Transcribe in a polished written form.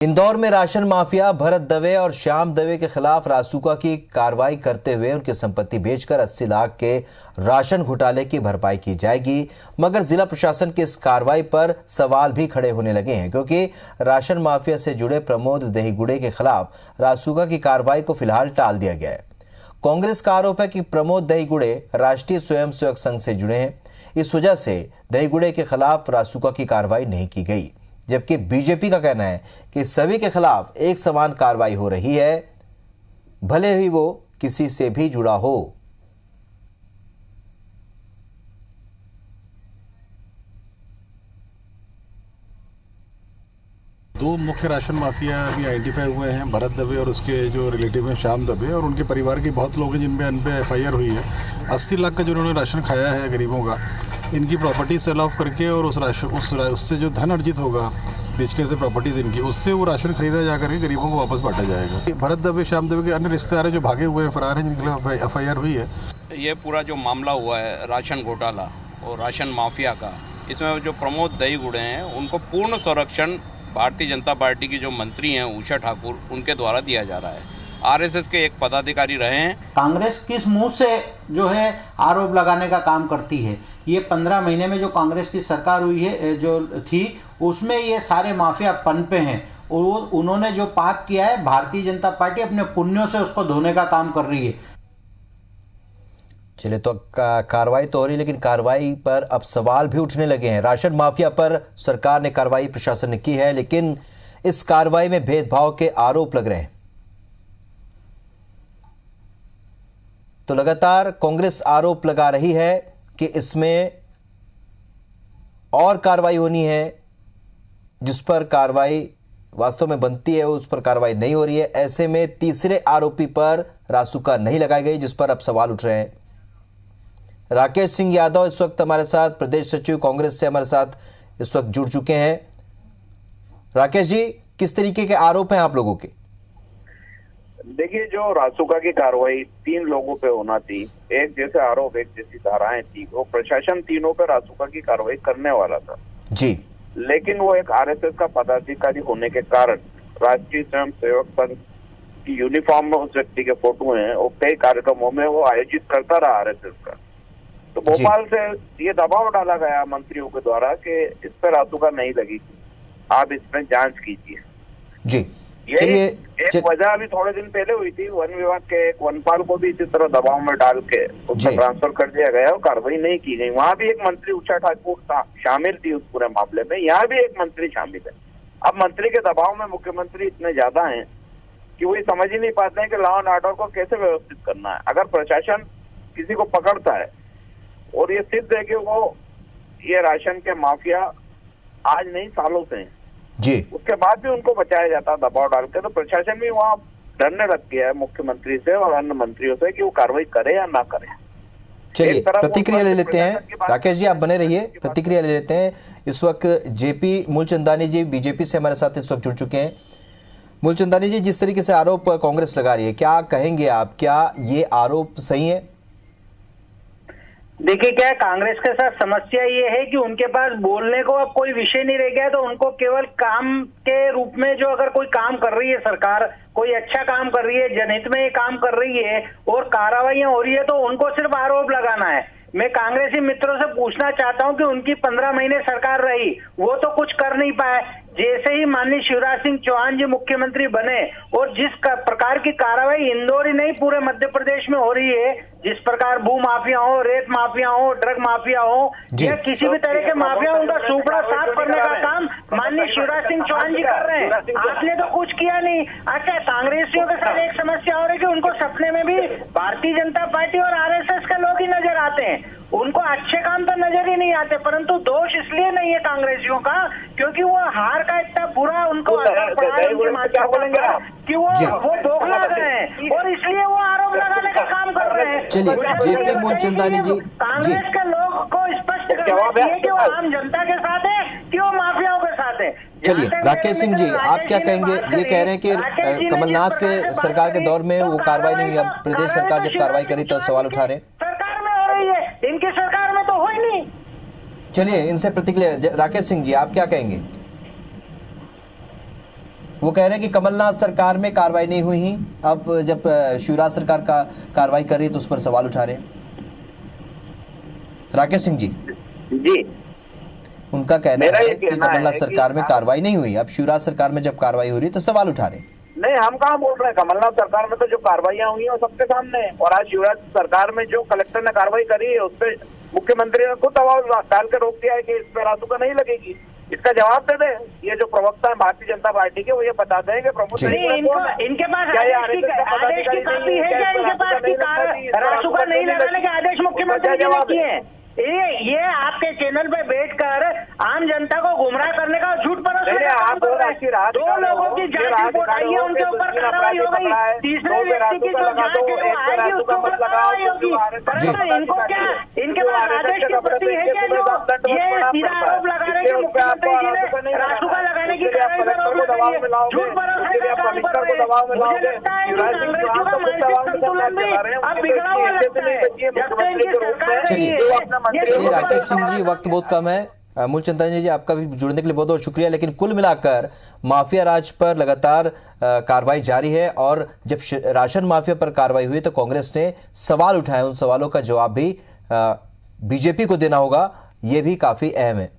इंदौर में ration mafia Bharat Dave और श्याम दवे के खिलाफ रासुका की कार्रवाई करते हुए उनकी संपत्ति बेचकर 80 लाख के राशन घोटाले की भरपाई की जाएगी। मगर जिला प्रशासन की इस कार्रवाई पर सवाल भी खड़े होने लगे हैं, क्योंकि राशन माफिया से जुड़े प्रमोद दहीगुड़े के खिलाफ रासुका की कार्रवाई को फिलहाल टाल दिया गया है। कांग्रेस का आरोप है कि प्रमोद दहीगुड़े राष्ट्रीय स्वयंसेवक संघ से जुड़े हैं, इस वजह से दहीगुड़े के खिलाफ रासुका की कार्रवाई नहीं की गई। जबकि बीजेपी का कहना है कि सभी के खिलाफ एक समान कार्रवाई हो रही है, भले ही वो किसी से भी जुड़ा हो। दो मुख्य राशन माफिया अभी आइडेंटिफाई हुए हैं, भरत दवे और उसके जो रिलेटिव हैं श्याम दवे, और उनके परिवार के बहुत लोग हैं जिन पे एफआईआर हुई है। 80 लाख का जो उन्होंने राशन खाया है गरीबों का, इनकी प्रॉपर्टी सेल ऑफ करके और उससे जो धन अर्जित होगा बेचने से प्रॉपर्टीज इनकी, उससे वो राशन खरीदा जा करके गरीबों को वापस बांटा जाएगा। भरत दवे श्याम दवे के अन्य रिश्तेदार हैं जो भागे हुए हैं, फरार हैं, जिनके खिलाफ एफआईआर हुई है। ये पूरा जो मामला हुआ है राशन घोटाला और राशन माफिया का, इसमें जो प्रमोद दहीगुड़े हैं उनको पूर्ण संरक्षण भारतीय जनता पार्टी की जो मंत्री हैं उषा ठाकुर, उनके द्वारा दिया जा रहा है। आरएसएस के एक पदाधिकारी रहे हैं। कांग्रेस किस मुंह से जो है आरोप लगाने का काम करती है? ये 15 महीने में जो कांग्रेस की सरकार हुई है जो थी, उसमें ये सारे माफिया पनपे हैं और उन्होंने जो पाप किया है, भारतीय जनता पार्टी अपने पुण्यों से उसको धोने का काम कर रही है। चलिए, तो कार्रवाई तो हो रही, लेकिन कार्रवाई पर अब सवाल भी उठने लगे हैं। राशन माफिया पर सरकार ने कार्रवाई प्रशासन ने की है, लेकिन इस कार्रवाई में भेदभाव के आरोप लग रहे हैं। तो लगातार कांग्रेस आरोप लगा रही है कि इसमें और कार्रवाई होनी है, जिस पर कार्रवाई वास्तव में बनती है उस पर कार्रवाई नहीं हो रही है। ऐसे में तीसरे आरोपी पर रासुका नहीं लगाई गई, जिस पर अब सवाल उठ रहे हैं। राकेश सिंह यादव इस वक्त हमारे साथ, प्रदेश सचिव कांग्रेस से हमारे साथ इस वक्त जुड़ चुके हैं। राकेश जी, किस तरीके के आरोप हैं आप लोगों के? देखिए, जो रासुका की कार्रवाई 3 लोगों पे होना थी, एक जैसे आरोप, एक जैसी धाराएं थी, वो प्रशासन तीनों पे रासुका की कार्रवाई करने वाला था जी, लेकिन वो एक आरएसएस का पदाधिकारी होने के कारण राष्ट्रीय स्वयंसेवक संघ की यूनिफॉर्म में उस व्यक्ति के फोटो हैं और कई कार्यक्रमों में वो आयोजित करता रहा आरएसएस का। तो भोपाल से ये दबाव डाला गया मंत्रियों के द्वारा कि इस पर रासुका नहीं लगी, आप इसमें जांच कीजिए जी। ये एक वजह अभी थोड़े दिन पहले हुई थी, वन विभाग के एक वनपाल को भी इसी तरह दबाव में डाल के उसका ट्रांसफर कर दिया गया और कार्रवाई नहीं की गई। वहां भी एक मंत्री उषा ठाकुर शामिल थी उस पूरे मामले में, यहाँ भी एक मंत्री शामिल है। अब मंत्री के दबाव में मुख्यमंत्री इतने ज्यादा हैं कि वो ये समझ ही नहीं पाते हैं कि लॉ एंड ऑर्डर को कैसे व्यवस्थित करना है। अगर प्रशासन किसी को पकड़ता है और ये सिद्ध है कि वो ये राशन के माफिया आज नहीं सालों से हैं जी, उसके बाद भी उनको बचाया जाता है दबाव डाल के, तो प्रशासन भी वहाँ डरने लग गया है मुख्यमंत्री से और अन्य मंत्रियों से कि वो कार्रवाई करे या ना करे। चलिए, प्रतिक्रिया ले लेते हैं। राकेश जी, आप बने रहिए, प्रतिक्रिया ले लेते हैं। इस वक्त जेपी मूलचंदानी जी बीजेपी से हमारे साथ इस वक्त जुड़ चुके हैं। मूलचंदानी जी, जिस तरीके से आरोप कांग्रेस लगा रही है, क्या कहेंगे आप? क्या ये आरोप सही है? देखिए, क्या कांग्रेस के साथ समस्या ये है कि उनके पास बोलने को अब कोई विषय नहीं रह गया, तो उनको केवल काम के रूप में, जो अगर कोई काम कर रही है सरकार, कोई अच्छा काम कर रही है, जनहित में ये काम कर रही है और कार्रवाइयां हो रही है, तो उनको सिर्फ आरोप लगाना है। मैं कांग्रेसी मित्रों से पूछना चाहता हूं कि उनकी 15 महीने सरकार रही, वो तो कुछ कर नहीं पाए। जैसे ही माननीय शिवराज सिंह चौहान जी मुख्यमंत्री बने और जिस प्रकार की कार्रवाई इंदौर ही नहीं पूरे मध्य प्रदेश में हो रही है, जिस प्रकार भू माफिया हो, रेत माफिया हो, ड्रग माफिया हो या किसी भी तरह के माफिया, उनका सुपड़ा साफ करने का काम माननीय शिवराज सिंह चौहान जी कर रहे हैं। आपने तो कुछ किया नहीं। अच्छा, कांग्रेसियों के साथ एक समस्या हो रही है कि उनको सपने में भी भारतीय जनता पार्टी और आरएसएस के लोग ही नजर आते हैं, उनको अच्छे काम तो नजर ही नहीं आते। परंतु दोष इसलिए नहीं है कांग्रेसियों का क्योंकि वो हार का इतना बुरा उनको असर पड़ा है कि वो बौखला गए हैं और इसलिए वो आरोप लगाने का काम कर रहे हैं। चलिए, जेपी मूलचंदानी जी, कांग्रेस के लोग को स्पष्ट करना चाहिए कि वो आम जनता के साथ है कि वो माफियाओं के साथ है। चलिए, राकेश सिंह जी, आप क्या कहेंगे? ये कह रहे हैं कि कमलनाथ के सरकार के दौर में वो कार्रवाई नहीं हुई, अब प्रदेश सरकार जब कार्रवाई करी तो सवाल उठा रहे हैं। सरकार में हो रही है, इनकी सरकार में तो हो ही नहीं। चलिए, इनसे प्रतिक्रिया। राकेश सिंह जी, आप क्या कहेंगे? वो कह रहे हैं कि कमलनाथ सरकार में कार्रवाई नहीं हुई, अब जब शिवराज सरकार का कार्रवाई कर रही है तो उस पर सवाल उठा रहे हैं। राकेश सिंह जी उनका कहना है कि कमलनाथ सरकार में कार्रवाई नहीं हुई, अब शिवराज सरकार में जब कार्रवाई हो रही है तो सवाल उठा रहे हैं। नहीं, हम कहाँ बोल रहे हैं, कमलनाथ सरकार में तो जो कार्रवाइयां हुई है वो सबके सामने है। और आज शिवराज सरकार में जो कलेक्टर ने कार्रवाई करी है उस पर मुख्यमंत्री ने खुद दबाव डाल के रोक दिया है कि इस पर रासुका नहीं लगेगी। इसका जवाब दे दे। ये जो प्रवक्ता है भारतीय जनता पार्टी के, वो ये बताते हैं कि प्रमोद इनके पास आदेश की कॉपी है क्या? इनके पास रासुका नहीं लगाने के आदेश मुख्यमंत्री ने किए हैं। ये आपके चैनल पे बैठकर आम जनता को गुमराह करने का झूठ परोसने का काम कर रहे हैं। 2 लोगों की जांच रिपोर्ट आई है, उनके ऊपर कार्रवाई हो गई। तीसरे व्यक्ति की जो जांच है वो आएगी, उसके ऊपर कार्रवाई होगी। परंतु इनको क्या, इनके पास आदेश की प्रति है क्या जो ये सीधा आरोप लगा रहे हैं कि मुख्यमंत्री जी ने रासुका लगाने की कार्रवाई पर रोक लगाई है, झूठ परोसने का काम कर रहे हैं। मुझे लगता है कि कांग्रेसियों का मानसिक संतुलन भी अब बिगड़ा हुआ लगता है। जब से इनकी सरकार रही है। चलिए राकेश सिंह जी, वक्त बहुत कम है। मूलचंद जी आपका भी जुड़ने के लिए बहुत बहुत शुक्रिया। लेकिन कुल मिलाकर माफिया राज पर लगातार कार्रवाई जारी है और जब राशन माफिया पर कार्रवाई हुई तो कांग्रेस ने सवाल उठाए, उन सवालों का जवाब भी बीजेपी को देना होगा, ये भी काफी अहम है।